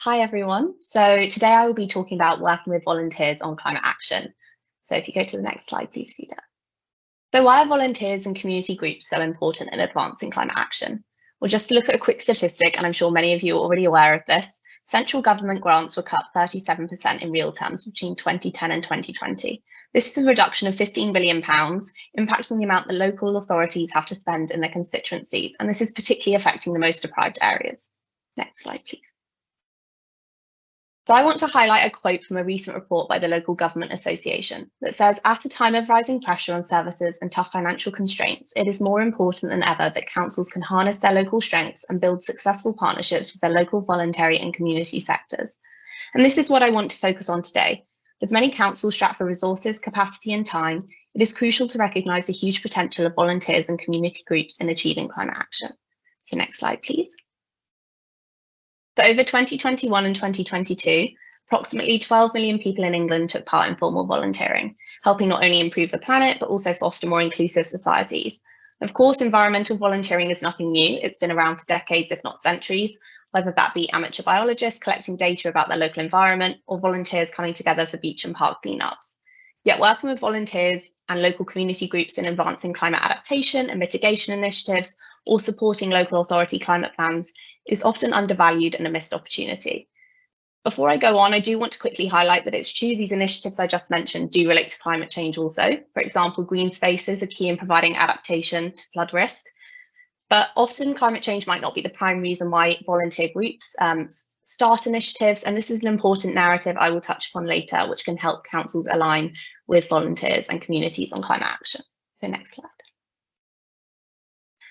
Hi everyone. So today I will be talking about working with volunteers on climate action. So if you go to the next slide, please, Frida. So why are volunteers and community groups so important in advancing climate action? Well, just to look at a quick statistic, and I'm sure many of you are already aware of this, central government grants were cut 37% in real terms between 2010 and 2020. This is a reduction of £15 billion, impacting the amount that local authorities have to spend in their constituencies, and this is particularly affecting the most deprived areas. Next slide, please. So I want to highlight a quote from a recent report by the Local Government Association that says, at a time of rising pressure on services and tough financial constraints, it is more important than ever that councils can harness their local strengths and build successful partnerships with their local voluntary and community sectors. And this is what I want to focus on today. With many councils strapped for resources, capacity and time, it is crucial to recognise the huge potential of volunteers and community groups in achieving climate action. So next slide, please. So over 2021 and 2022, approximately 12 million people in England took part in formal volunteering, helping not only improve the planet, but also foster more inclusive societies. Of course, environmental volunteering is nothing new. It's been around for decades, if not centuries, whether that be amateur biologists collecting data about their local environment or volunteers coming together for beach and park cleanups. Yet working with volunteers and local community groups in advancing climate adaptation and mitigation initiatives or supporting local authority climate plans is often undervalued and a missed opportunity. Before I go on, I do want to quickly highlight that it's true these initiatives I just mentioned do relate to climate change also. For example, green spaces are key in providing adaptation to flood risk, but often climate change might not be the prime reason why volunteer groups start initiatives, and this is an important narrative I will touch upon later, which can help councils align with volunteers and communities on climate action. So next slide.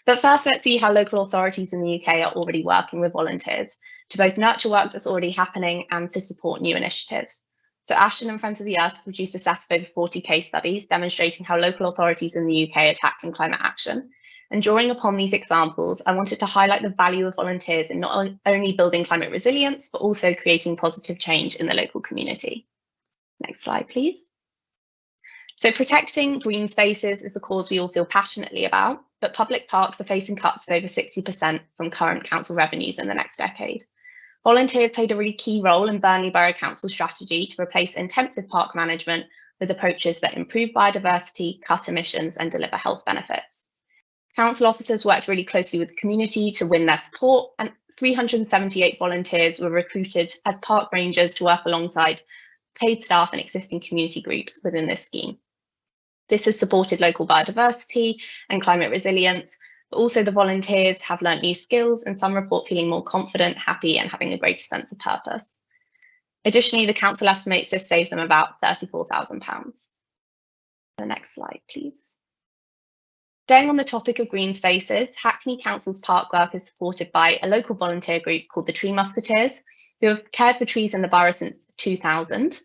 But first, let's see how local authorities in the UK are already working with volunteers to both nurture work that's already happening and to support new initiatives. So Ashton and Friends of the Earth produced a set of over 40 case studies demonstrating how local authorities in the UK are tackling climate action. And drawing upon these examples, I wanted to highlight the value of volunteers in not only building climate resilience, but also creating positive change in the local community. Next slide, please. So protecting green spaces is a cause we all feel passionately about, but public parks are facing cuts of over 60% from current council revenues in the next decade. Volunteers played a really key role in Burnley Borough Council's strategy to replace intensive park management with approaches that improve biodiversity, cut emissions and deliver health benefits. Council officers worked really closely with the community to win their support, and 378 volunteers were recruited as park rangers to work alongside paid staff and existing community groups within this scheme. This has supported local biodiversity and climate resilience, but also the volunteers have learnt new skills and some report feeling more confident, happy and having a greater sense of purpose. Additionally, the council estimates this saved them about £34,000. The next slide, please. Staying on the topic of green spaces, Hackney Council's park work is supported by a local volunteer group called the Tree Musketeers, who have cared for trees in the borough since 2000.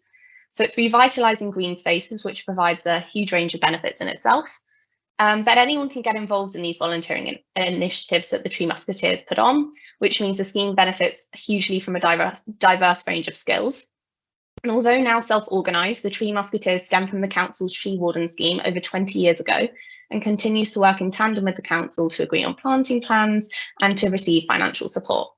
So it's revitalising green spaces, which provides a huge range of benefits in itself. But anyone can get involved in these volunteering initiatives that the Tree Musketeers put on, which means the scheme benefits hugely from a diverse range of skills. And although now self-organised, the Tree Musketeers stem from the council's tree warden scheme over 20 years ago and continues to work in tandem with the council to agree on planting plans and to receive financial support.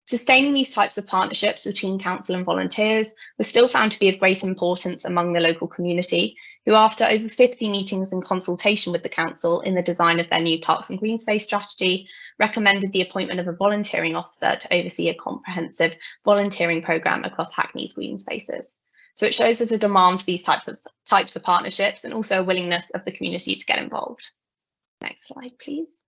Sustaining these types of partnerships between council and volunteers was still found to be of great importance among the local community, who after over 50 meetings and consultation with the council in the design of their new parks and green space strategy, recommended the appointment of a volunteering officer to oversee a comprehensive volunteering programme across Hackney's green spaces. So it shows there's a demand for these types of partnerships and also a willingness of the community to get involved. Next slide, please.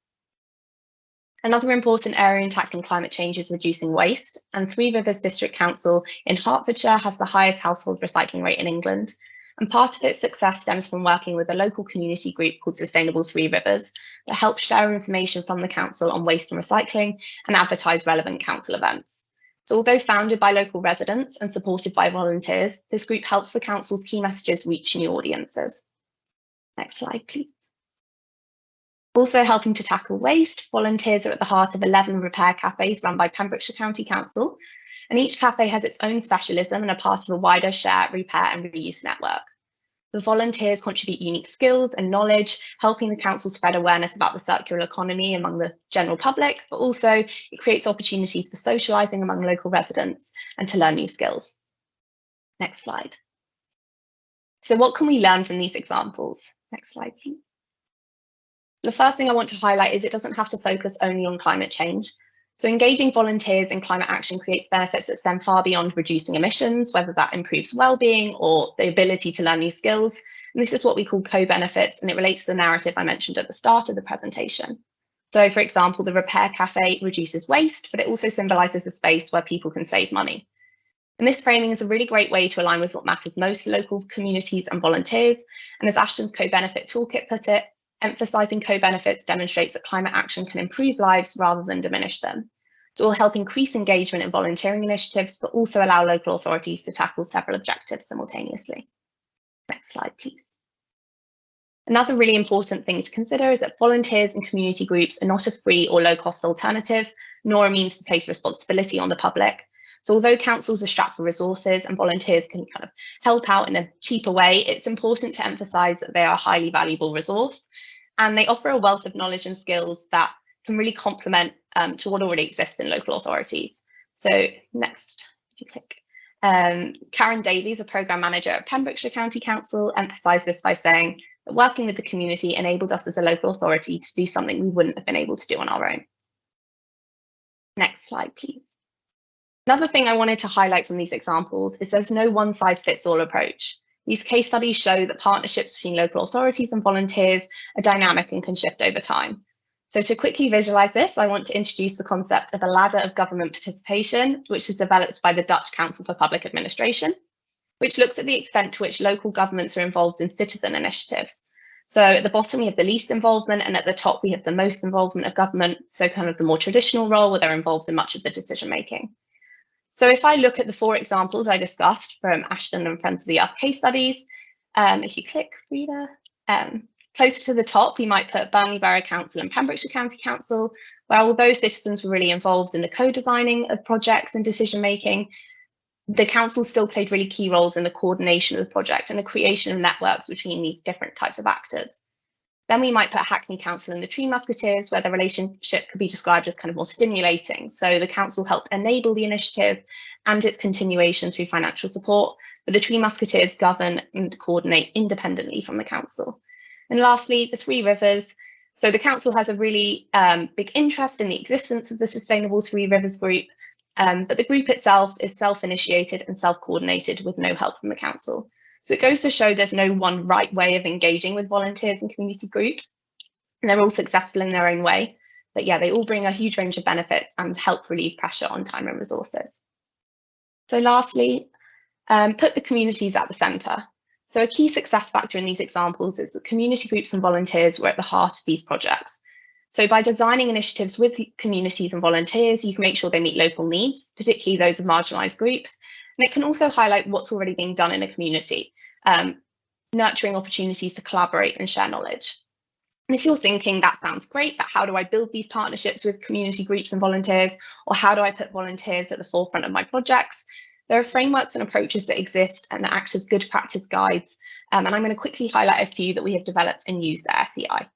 Another important area in tackling climate change is reducing waste, and Three Rivers District Council in Hertfordshire has the highest household recycling rate in England, and part of its success stems from working with a local community group called Sustainable Three Rivers that helps share information from the council on waste and recycling and advertise relevant council events. So although founded by local residents and supported by volunteers, this group helps the council's key messages reach new audiences. Next slide, please. Also helping to tackle waste, volunteers are at the heart of 11 repair cafes run by Pembrokeshire County Council, and each cafe has its own specialism and are part of a wider share, repair and reuse network. The volunteers contribute unique skills and knowledge, helping the council spread awareness about the circular economy among the general public, but also it creates opportunities for socialising among local residents and to learn new skills. Next slide. So what can we learn from these examples? Next slide, please. The first thing I want to highlight is it doesn't have to focus only on climate change. So engaging volunteers in climate action creates benefits that stem far beyond reducing emissions, whether that improves well-being or the ability to learn new skills. And this is what we call co-benefits, and it relates to the narrative I mentioned at the start of the presentation. So for example, the Repair Cafe reduces waste, but it also symbolises a space where people can save money. And this framing is a really great way to align with what matters most to local communities and volunteers. And as Ashton's co-benefit toolkit put it, emphasising co-benefits demonstrates that climate action can improve lives rather than diminish them. So it will help increase engagement in volunteering initiatives, but also allow local authorities to tackle several objectives simultaneously. Next slide, please. Another really important thing to consider is that volunteers and community groups are not a free or low-cost alternative, nor a means to place responsibility on the public. So although councils are strapped for resources and volunteers can kind of help out in a cheaper way, it's important to emphasise that they are a highly valuable resource. And they offer a wealth of knowledge and skills that can really complement to what already exists in local authorities. So next, if you click. Karen Davies, a programme manager at Pembrokeshire County Council, emphasised this by saying that working with the community enabled us as a local authority to do something we wouldn't have been able to do on our own. Next slide, please. Another thing I wanted to highlight from these examples is there's no one-size-fits-all approach. These case studies show that partnerships between local authorities and volunteers are dynamic and can shift over time. So to quickly visualise this, I want to introduce the concept of a ladder of government participation, which was developed by the Dutch Council for Public Administration, which looks at the extent to which local governments are involved in citizen initiatives. So at the bottom, we have the least involvement, and at the top, we have the most involvement of government, so kind of the more traditional role where they're involved in much of the decision making. So if I look at the 4 examples I discussed from Ashton and Friends of the Earth case studies, if you click reader, closer to the top, we might put Burnley Borough Council and Pembrokeshire County Council, where although citizens were really involved in the co-designing of projects and decision making, the council still played really key roles in the coordination of the project and the creation of networks between these different types of actors. Then we might put Hackney Council and the Tree Musketeers, where the relationship could be described as kind of more stimulating. So the council helped enable the initiative and its continuation through financial support, but the Tree Musketeers govern and coordinate independently from the council. And lastly, the Three Rivers. So the council has a really big interest in the existence of the Sustainable Three Rivers group, but the group itself is self-initiated and self-coordinated with no help from the council. So it goes to show there's no one right way of engaging with volunteers and community groups, and they're all successful in their own way. But yeah, they all bring a huge range of benefits and help relieve pressure on time and resources. So lastly, put the communities at the centre. So a key success factor in these examples is that community groups and volunteers were at the heart of these projects. So by designing initiatives with communities and volunteers, you can make sure they meet local needs, particularly those of marginalised groups. And it can also highlight what's already being done in a community, nurturing opportunities to collaborate and share knowledge. And if you're thinking that sounds great, but how do I build these partnerships with community groups and volunteers, or how do I put volunteers at the forefront of my projects? There are frameworks and approaches that exist and that act as good practice guides. And I'm going to quickly highlight a few that we have developed and used at SEI.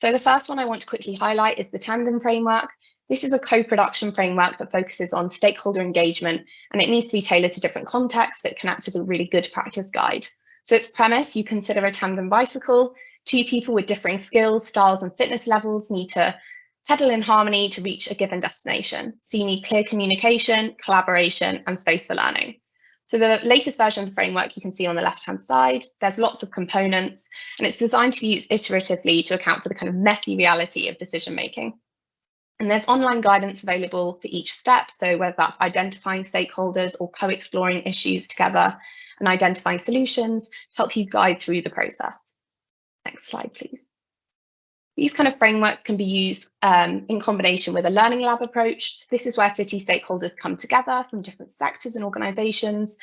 So the first one I want to quickly highlight is the Tandem framework. This is a co-production framework that focuses on stakeholder engagement, and it needs to be tailored to different contexts, but it can act as a really good practice guide. So its premise, you consider a tandem bicycle. 2 people with differing skills, styles and fitness levels need to pedal in harmony to reach a given destination. So you need clear communication, collaboration and space for learning. So the latest version of the framework you can see on the left-hand side. There's lots of components, and it's designed to be used iteratively to account for the kind of messy reality of decision making. And there's online guidance available for each step. So whether that's identifying stakeholders or co-exploring issues together and identifying solutions to help you guide through the process. Next slide, please. These kind of frameworks can be used in combination with a learning lab approach. This is where city stakeholders come together from different sectors and organisations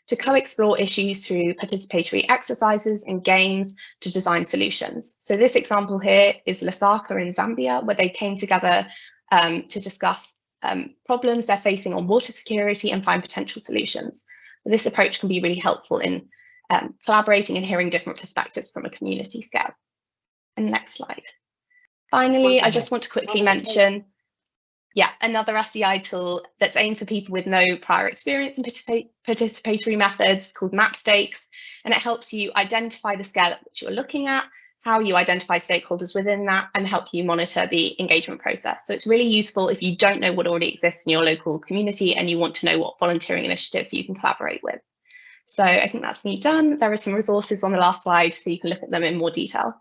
to co-explore issues through participatory exercises and games to design solutions. So this example here is Lusaka in Zambia, where they came together to discuss problems they're facing on water security and find potential solutions. This approach can be really helpful in collaborating and hearing different perspectives from a community scale. And next slide. Finally, I just want to quickly mention, another SEI tool that's aimed for people with no prior experience in participatory methods called Map Stakes, and it helps you identify the scale at which you're looking at, how you identify stakeholders within that, and help you monitor the engagement process. So it's really useful if you don't know what already exists in your local community and you want to know what volunteering initiatives you can collaborate with. So I think that's me done. There are some resources on the last slide so you can look at them in more detail.